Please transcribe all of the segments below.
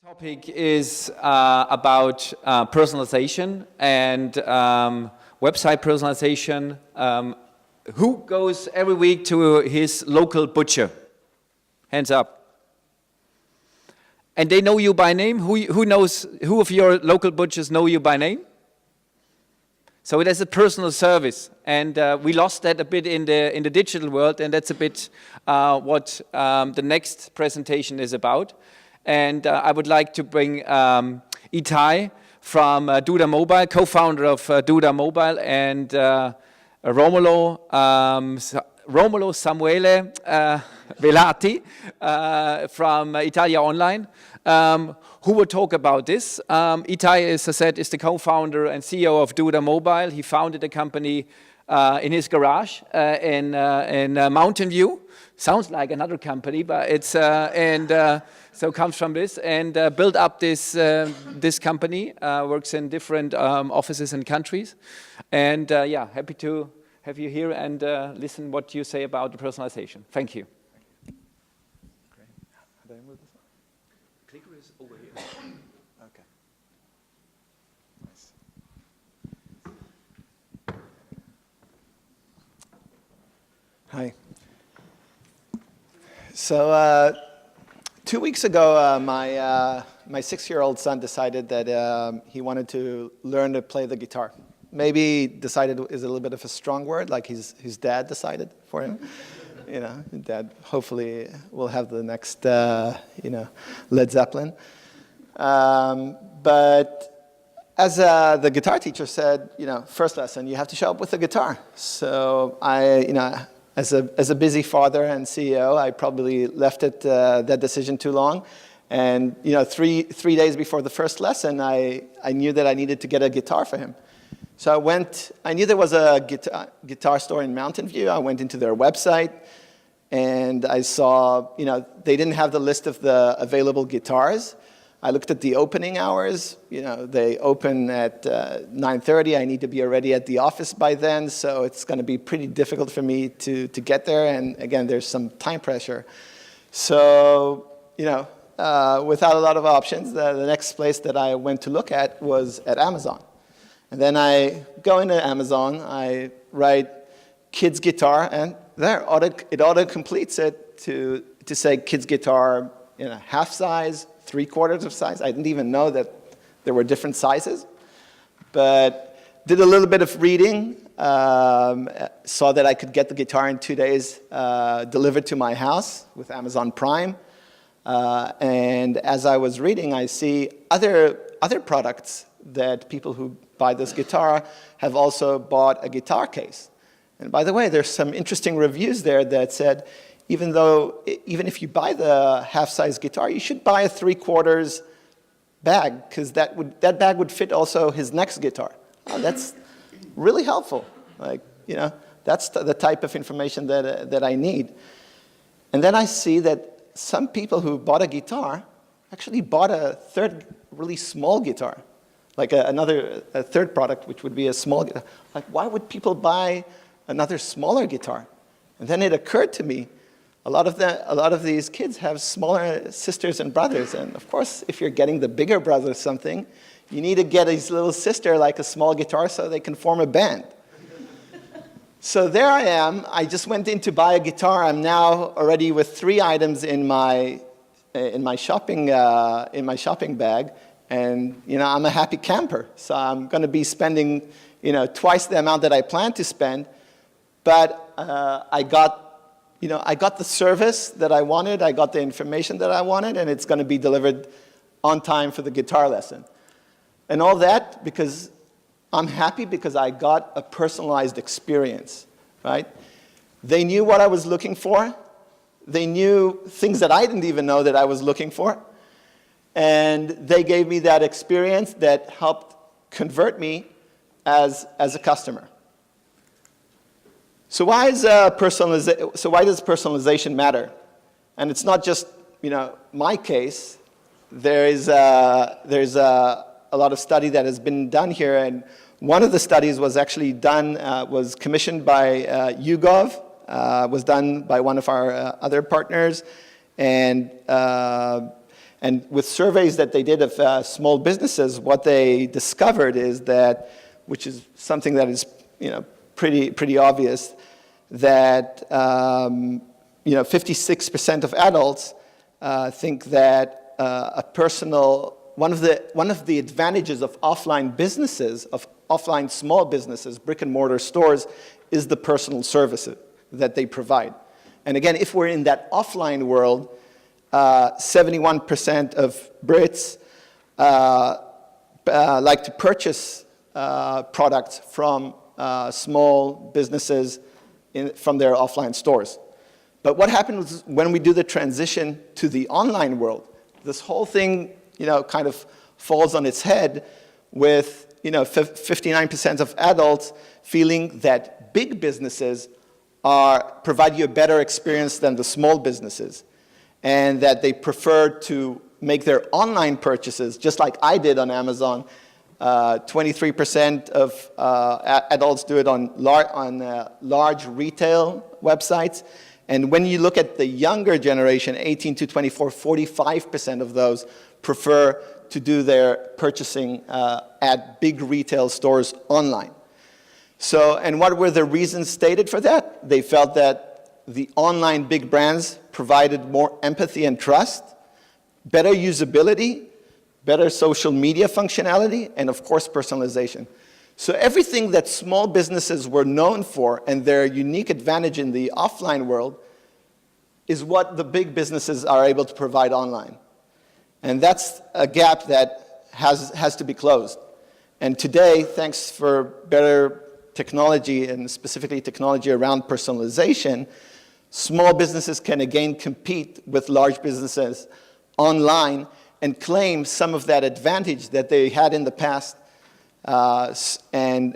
Topic is about personalization and website personalization. Who goes every week to his local butcher? Hands up. And they know you by name? Who of your local butchers know you by name? So it is a personal service, and we lost that a bit in the digital world, and that's a bit what the next presentation is about. And I would like to bring Itai from Duda Mobile, co-founder of Duda Mobile, and Romolo Samuele Velati from Italia Online, who will talk about this. Itai, as I said, is the co-founder and CEO of Duda Mobile. He founded the company in his garage in Mountain View. Sounds like another company, but it's so comes from this, and built up this company. Works in different offices and countries, and yeah, happy to have you here and listen what you say about the personalization. Thank you. Great. How do I move this on? Clicker is over here. Okay. Nice. Hi. So 2 weeks ago, my 6-year-old son decided that he wanted to learn to play the guitar. Maybe decided is a little bit of a strong word, like his dad decided for him. You know, dad hopefully will have the next, Led Zeppelin. But as the guitar teacher said, first lesson, you have to show up with a guitar. So as a busy father and CEO, I probably left that decision too long. And 3 days before the first lesson, I knew that I needed to get a guitar for him. So I knew there was a guitar store in Mountain View. I went into their website, and I saw, they didn't have the list of the available guitars. I looked at the opening hours. They open at 9:30. I need to be already at the office by then, so it's going to be pretty difficult for me to get there. And again, there's some time pressure. So, without a lot of options, the next place that I went to look at was at Amazon. And then I go into Amazon, I write kids guitar, and there, it auto-completes it to say kids guitar in a half size, 3/4 of size. I didn't even know that there were different sizes. But did a little bit of reading, saw that I could get the guitar in 2 days delivered to my house with Amazon Prime. And as I was reading, I see other products that people who buy this guitar have also bought a guitar case. And by the way, there's some interesting reviews there that said, even if you buy the half-size guitar, you should buy a 3/4 bag, because that bag would fit also his next guitar. Oh, that's really helpful. That's the type of information that I need. And then I see that some people who bought a guitar actually bought a third really small guitar, like a third product, which would be a small guitar. Like, why would people buy another smaller guitar? And then it occurred to me, a lot of these kids have smaller sisters and brothers, and of course, if you're getting the bigger brother something, you need to get his little sister like a small guitar so they can form a band. So there I am. I just went in to buy a guitar. I'm now already with 3 items in my shopping bag. And, I'm a happy camper, so I'm going to be spending, twice the amount that I planned to spend. But I got the service that I wanted, I got the information that I wanted, and it's going to be delivered on time for the guitar lesson. And all that because I'm happy because I got a personalized experience, right? They knew what I was looking for. They knew things that I didn't even know that I was looking for. And they gave me that experience that helped convert me as a customer. So why does personalization matter? And it's not just my case. There's a lot of study that has been done here, and one of the studies was actually done was commissioned by YouGov, was done by one of our other partners, and And with surveys that they did of small businesses, what they discovered is that, which is something that is pretty obvious, that 56% of adults think that one of the advantages of offline businesses, of offline small businesses, brick and mortar stores, is the personal services that they provide. And again, if we're in that offline world, 71% of Brits like to purchase products from small businesses from their offline stores. But what happens when we do the transition to the online world? This whole thing, kind of falls on its head with, 59% of adults feeling that big businesses provide you a better experience than the small businesses, and that they prefer to make their online purchases, just like I did on Amazon. 23% of adults do it on large retail websites. And when you look at the younger generation, 18 to 24, 45% of those prefer to do their purchasing at big retail stores online. So, and what were the reasons stated for that? They felt that the online big brands provided more empathy and trust, better usability, better social media functionality, and of course, personalization. So everything that small businesses were known for and their unique advantage in the offline world is what the big businesses are able to provide online. And that's a gap that has to be closed. And today, thanks for better technology, and specifically technology around personalization, small businesses can again compete with large businesses online and claim some of that advantage that they had in the past. And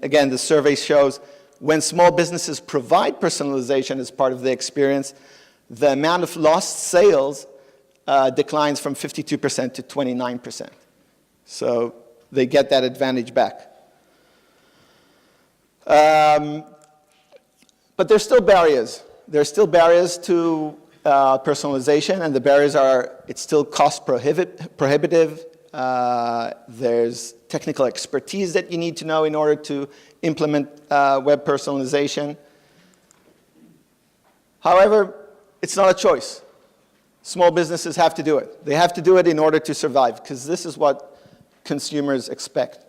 again, the survey shows when small businesses provide personalization as part of the experience, the amount of lost sales declines from 52% to 29%. So they get that advantage back. But there's still barriers. There's still barriers to personalization, and the barriers are, it's still cost prohibitive. There's technical expertise that you need to know in order to implement web personalization. However, it's not a choice. Small businesses have to do it. They have to do it in order to survive, because this is what consumers expect.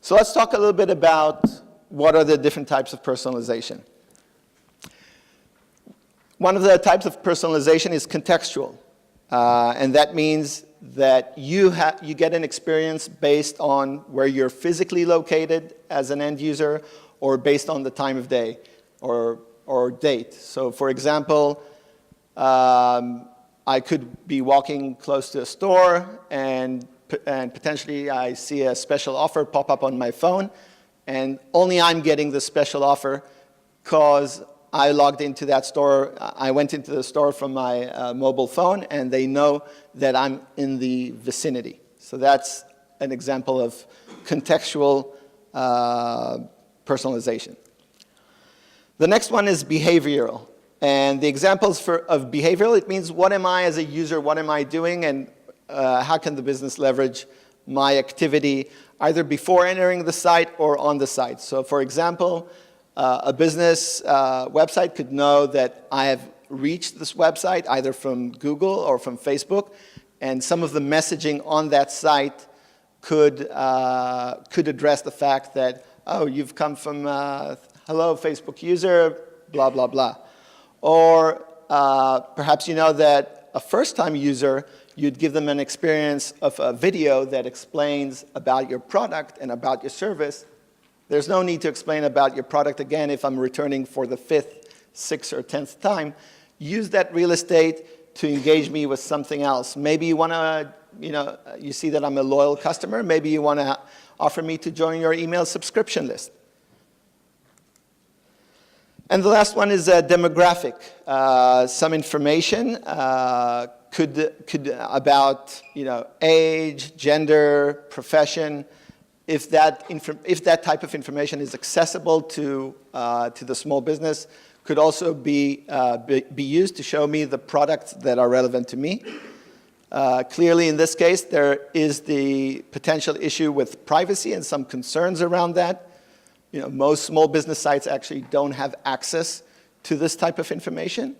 So let's talk a little bit about what are the different types of personalization. One of the types of personalization is contextual. And that means that you get an experience based on where you're physically located as an end user, or based on the time of day or date. So for example, I could be walking close to a store and potentially I see a special offer pop up on my phone, and only I'm getting the special offer because I logged into that store. I went into the store from my mobile phone, and they know that I'm in the vicinity. So that's an example of contextual personalization. The next one is behavioral. And the examples of behavioral, it means what am I as a user, what am I doing, and how can the business leverage my activity either before entering the site or on the site. So for example, a business website could know that I have reached this website either from Google or from Facebook, and some of the messaging on that site could address the fact that, oh, you've come from, hello, Facebook user, blah, blah, blah. Or perhaps you know that a first-time user, you'd give them an experience of a video that explains about your product and about your service. There's no need to explain about your product again if I'm returning for the 5th, 6th, or 10th time. Use that real estate to engage me with something else. Maybe you want to, you see that I'm a loyal customer. Maybe you want to offer me to join your email subscription list. And the last one is demographic. Some information could about age, gender, profession. If that type of information is accessible to the small business, could also be used to show me the products that are relevant to me. Clearly, in this case, there is the potential issue with privacy and some concerns around that. You know, most small business sites actually don't have access to this type of information.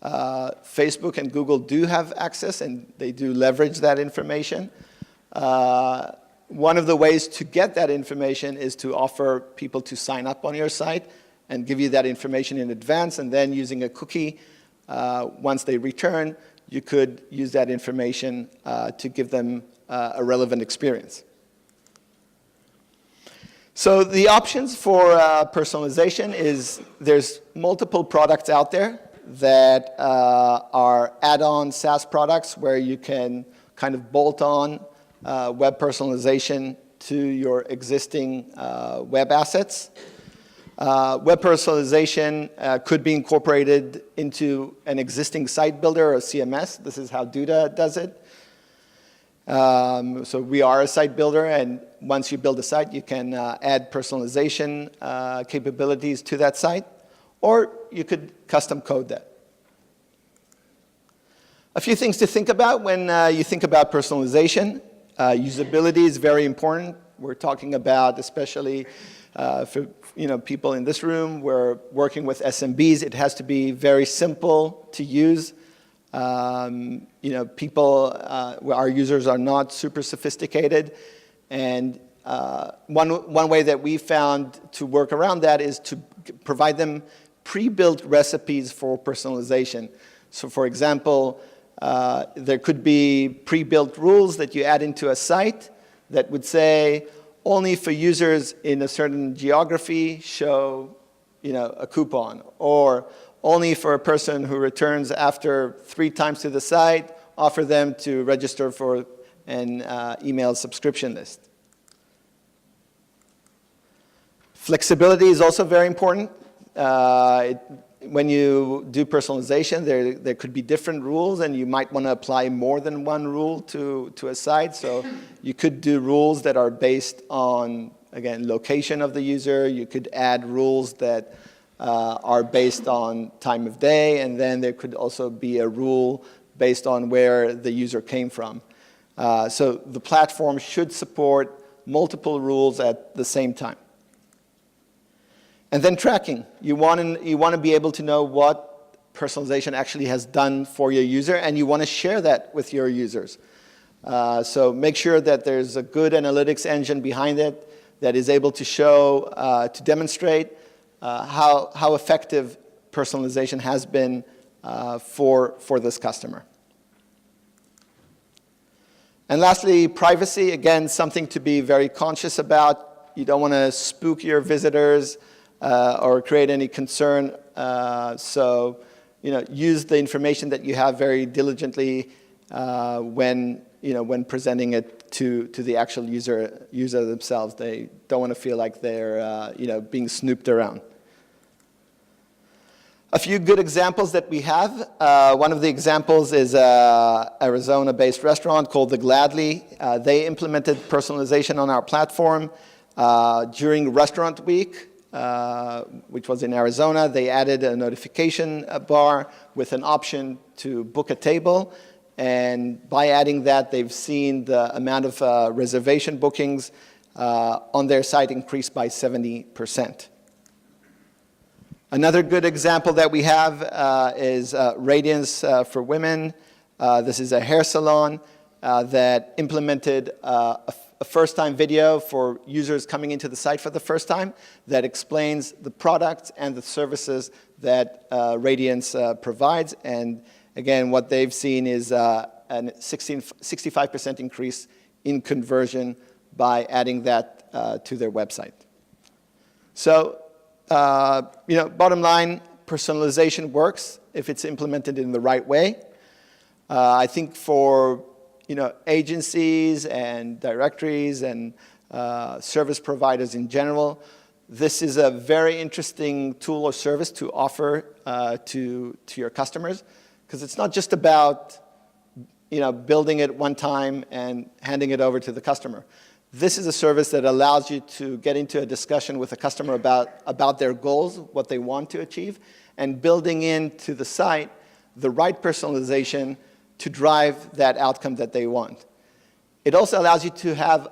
Facebook and Google do have access, and they do leverage that information. One of the ways to get that information is to offer people to sign up on your site and give you that information in advance, and then using a cookie, once they return, you could use that information to give them a relevant experience. So the options for personalization is there's multiple products out there that are add-on SaaS products where you can kind of bolt on web personalization to your existing web assets. Web personalization could be incorporated into an existing site builder or CMS. This is how Duda does it. So we are a site builder, and once you build a site, you can add personalization capabilities to that site, or you could custom code that. A few things to think about when you think about personalization. Usability is very important. We're talking about, especially for people in this room, we're working with SMBs. It has to be very simple to use. Our users are not super sophisticated, and one way that we found to work around that is to provide them pre-built recipes for personalization. So, for example, there could be pre-built rules that you add into a site that would say, only for users in a certain geography show, a coupon, or only for a person who returns after 3 times to the site, offer them to register for an email subscription list. Flexibility is also very important. When you do personalization, there could be different rules, and you might want to apply more than one rule to a site. So you could do rules that are based on, again, location of the user. You could add rules that are based on time of day, and then there could also be a rule based on where the user came from. So the platform should support multiple rules at the same time. And then tracking. You want to be able to know what personalization actually has done for your user, and you want to share that with your users. So make sure that there's a good analytics engine behind it that is able to show, to demonstrate how effective personalization has been for this customer. And lastly, privacy. Again, something to be very conscious about. You don't want to spook your visitors or create any concern. So, use the information that you have very diligently when presenting it to the actual user themselves. They don't want to feel like they're being snooped around. A few good examples that we have. One of the examples is an Arizona-based restaurant called The Gladly. They implemented personalization on our platform during Restaurant Week, which was in Arizona. They added a notification bar with an option to book a table. And by adding that, they've seen the amount of reservation bookings on their site increase by 70%. Another good example that we have is Radiance for Women. This is a hair salon that implemented a first-time video for users coming into the site for the first time that explains the products and the services that Radiance provides. And again, what they've seen is a 65% increase in conversion by adding that to their website. So, bottom line, personalization works if it's implemented in the right way. I think for agencies and directories and service providers in general, this is a very interesting tool or service to offer to your customers, because it's not just about building it one time and handing it over to the customer. This is a service that allows you to get into a discussion with a customer about their goals, what they want to achieve, and building into the site the right personalization to drive that outcome that they want. It also allows you to have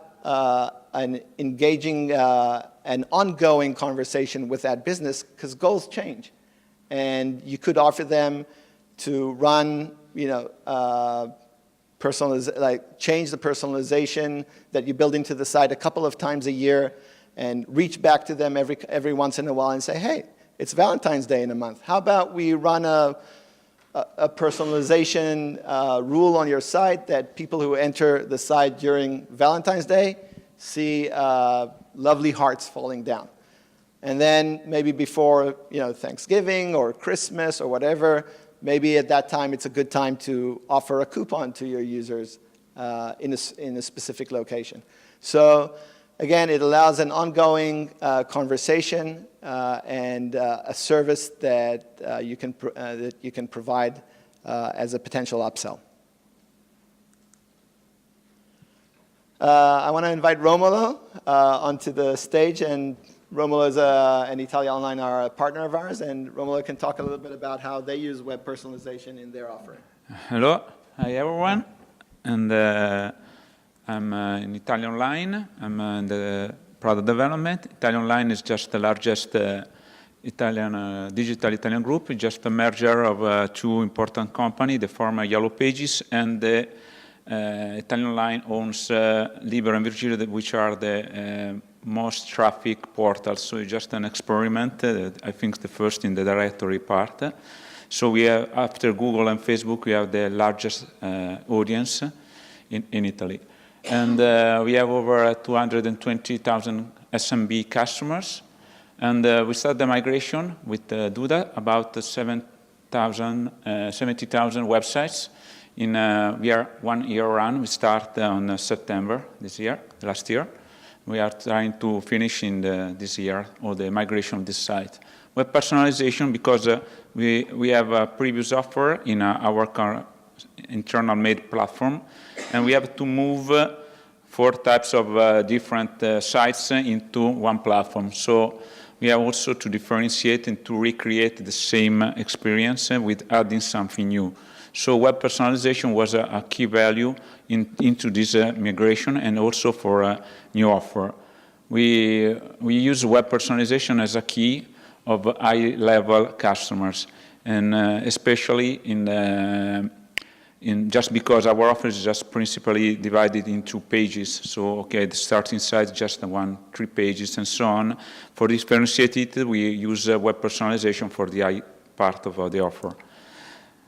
an engaging and ongoing conversation with that business because goals change. And you could offer them to run, change the personalization that you build into the site a couple of times a year and reach back to them every once in a while and say, hey, it's Valentine's Day in a month. How about we run a personalization rule on your site that people who enter the site during Valentine's Day see lovely hearts falling down. And then maybe before Thanksgiving or Christmas or whatever, maybe at that time it's a good time to offer a coupon to your users in a specific location. So again, it allows an ongoing conversation and a service that you can provide as a potential upsell. I want to invite Romolo onto the stage, and Romolo is an Italia Online, a partner of ours, and Romolo can talk a little bit about how they use web personalization in their offering. Hello, hi everyone, and I'm in Italia Online. I'm in the product development. Italia Online is just the largest digital Italian group. It's just a merger of two important companies, the former Yellow Pages, and the Italia Online owns Libero and Virgilio, which are the most traffic portals. So it's just an experiment. I think the first in the directory part. So we have, after Google and Facebook, we have the largest audience in Italy. And we have over 220,000 SMB customers. And we started the migration with Duda, about 70,000 websites. We are 1 year run. We start on September last year. We are trying to finish in this year, or the migration of this site. Web personalization, because we have a previous offer in our internal made platform, and we have to move 4 types of different sites into one platform. So we have also to differentiate and to recreate the same experience with adding something new. So web personalization was a key value into this migration, and also for a new offer. We use web personalization as a key of high-level customers, and especially just because our offer is just principally divided into pages. So, okay, the starting site is just 3 pages and so on. For differentiate it, we use web personalization for the high part of the offer.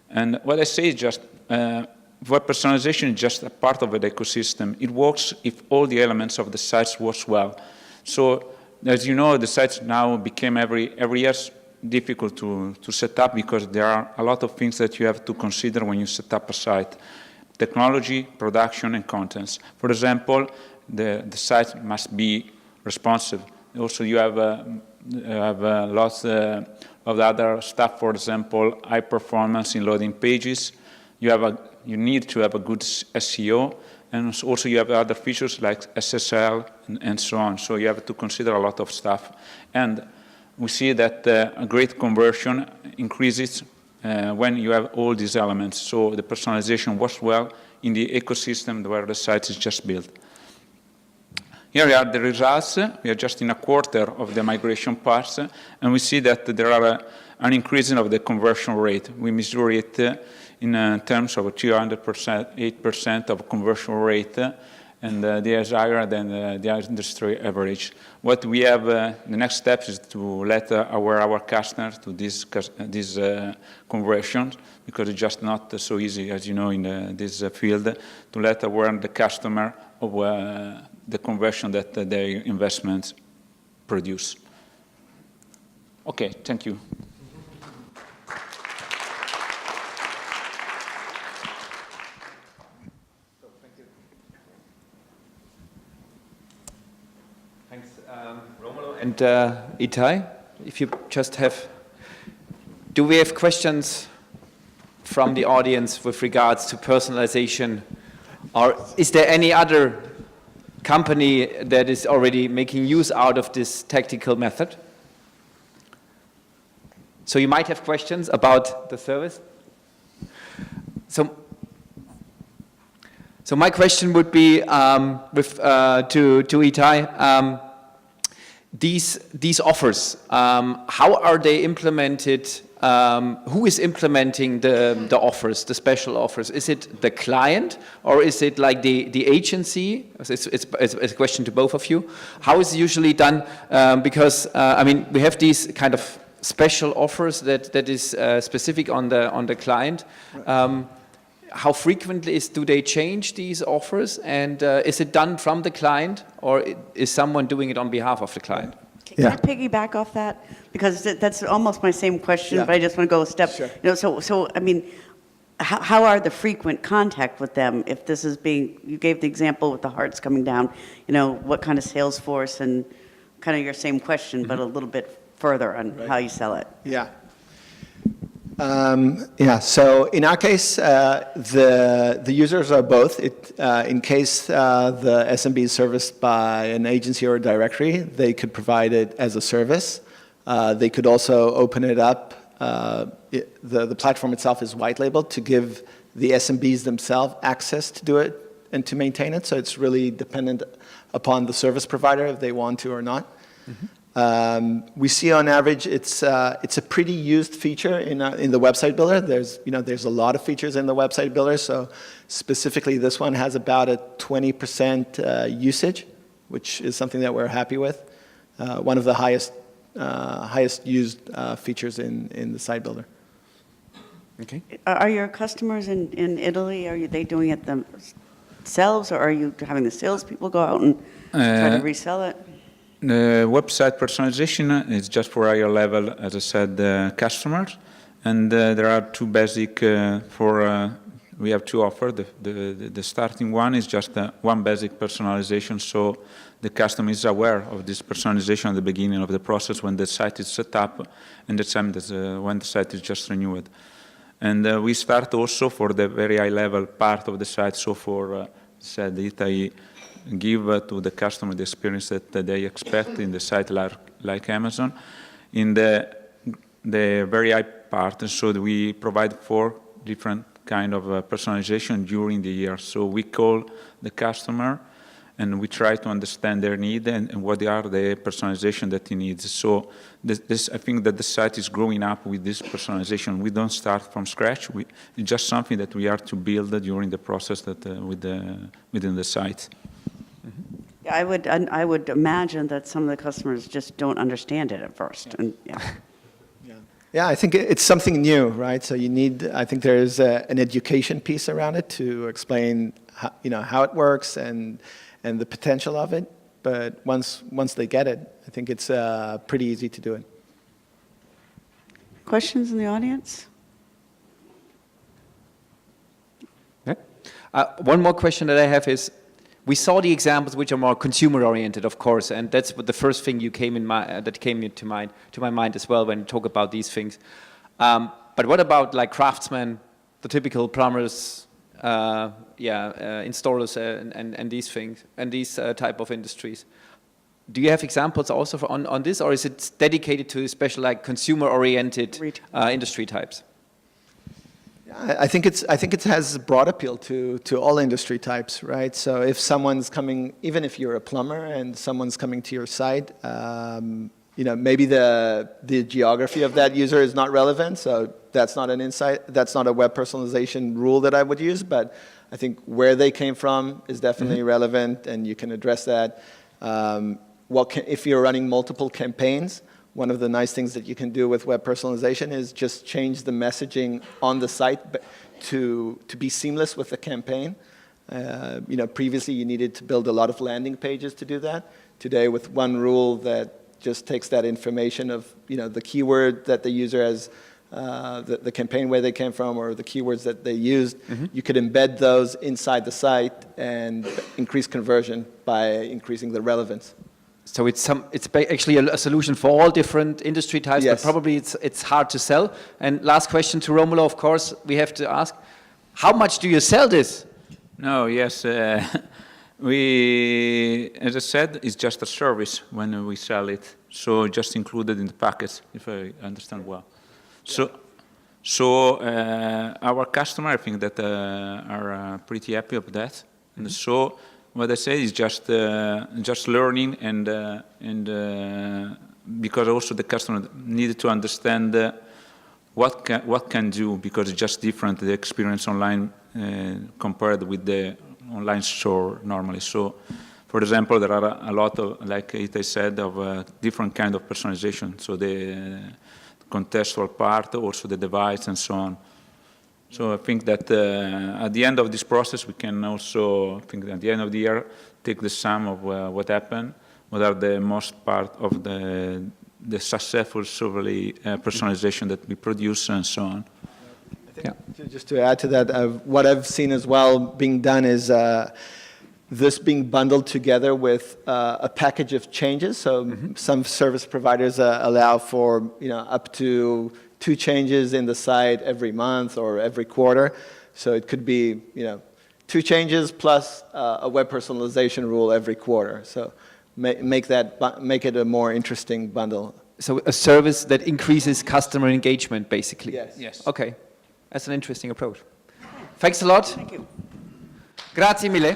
And what I say is just web personalization is just a part of the ecosystem. It works if all the elements of the sites work well. So, as you know, the sites now became every year difficult to set up, because there are a lot of things that you have to consider when you set up a site: technology, production, and contents. For example, the site must be responsive. Also, you have lots of other stuff. For example, high performance in loading pages. You need to have a good SEO, and also you have other features like SSL and so on. So you have to consider a lot of stuff. And we see that a great conversion increases when you have all these elements. So the personalization works well in the ecosystem where the site is just built. Here are the results. We are just in a quarter of the migration parts, and we see that there are an increase of the conversion rate. We measure it in terms of 208% of conversion rate, and they are higher than the industry average. What we have, the next step is to let our customers to these conversions, because it's just not so easy, as you know, in this field, to let the customer of the conversion that their investments produce. Okay, thank you. Thanks, Romolo and Itai. If you just do we have questions from the audience with regards to personalization, or is there any other company that is already making use out of this tactical method? So you might have questions about the service. So my question would be to Itai. These offers, how are they implemented? Who is implementing the offers, the special offers? Is it the client or is it like the agency? It's a question to both of you. How is it usually done? Because I mean, we have these kind of special offers that is specific on the client. How frequently do they change these offers, and is it done from the client, or is someone doing it on behalf of the client? Can I piggyback off that? Because that's almost my same question, but I just want to go a step. Sure. You know, so I mean, how are the frequent contact with them? If this is being, you gave the example with the hearts coming down. You know, what kind of sales force, and kind of your same question, but a little bit further on how you sell it. Yeah. So in our case, the users are both. In case the SMB is serviced by an agency or a directory, they could provide it as a service. They could also open it up. The platform itself is white labeled to give the SMBs themselves access to do it and to maintain it. So it's really dependent upon the service provider if they want to or not. Mm-hmm. We see on average it's a pretty used feature in the website builder. There's a lot of features in the website builder. So specifically, this one has about a 20% usage, which is something that we're happy with. One of the highest used features in the site builder. Okay. Are your customers in Italy? Are they doing it themselves, or are you having the salespeople go out and try to resell it? The website personalization is just for higher level, as I said, customers. And there are two basic we have two offers. The starting one is just one basic personalization, so the customer is aware of this personalization at the beginning of the process when the site is set up, and the time when the site is just renewed. And we start also for the very high level part of the site, so for said Itai, give to the customer the experience that they expect in the site like Amazon. In the very high part, and so we provide 4 different kind of personalization during the year. So we call the customer and we try to understand their need and what are the personalization that he needs. So I think that the site is growing up with this personalization. We don't start from scratch. It's just something that we are to build during the process that within the site. Yeah, I would imagine that some of the customers just don't understand it at first. And Yeah, I think it's something new, right? So I think there's an education piece around it to explain how it works and the potential of it. But once they get it, I think it's pretty easy to do it. Questions in the audience? Yeah. One more question that I have is, we saw the examples which are more consumer-oriented, of course, and that's what the first thing that came into my mind as well when you talk about these things. But what about like craftsmen, the typical plumbers, installers, and these things, and these type of industries? Do you have examples also on this, or is it dedicated to special like consumer-oriented industry types? I think it has broad appeal to all industry types, right? So if someone's coming, even if you're a plumber and someone's coming to your site, maybe the geography of that user is not relevant, so that's not an insight. That's not a web personalization rule that I would use, but I think where they came from is definitely relevant, and you can address that. If you're running multiple campaigns, one of the nice things that you can do with web personalization is just change the messaging on the site to be seamless with the campaign. Previously you needed to build a lot of landing pages to do that. Today, with one rule that just takes that information of the keyword that the user has, the campaign where they came from, or the keywords that they used, you could embed those inside the site and increase conversion by increasing the relevance. So it's actually a solution for all different industry types, yes. But probably it's hard to sell. And last question to Romulo, of course, we have to ask, how much do you sell this? No, yes, as I said, it's just a service when we sell it, so just included in the package, if I understand well. So our customer, I think that are pretty happy of that. And so what I say is just learning and because also the customer needed to understand what can do, because it's just different, the experience online compared with the online store normally. So, for example, there are a lot of, like Ita said, of different kind of personalization. So the contextual part, also the device and so on. So I think that at the end of this process, we can also, I think at the end of the year, take the sum of what happened, what are the most part of the successful survey personalization that we produce and so on. I think just to add to that, what I've seen as well being done is this being bundled together with a package of changes. So some service providers allow for up to 2 changes in the site every month or every quarter. So it could be 2 changes plus a web personalization rule every quarter. So make it a more interesting bundle. So a service that increases customer engagement, basically. Yes. Okay, that's an interesting approach. Thanks a lot. Thank you. Grazie mille.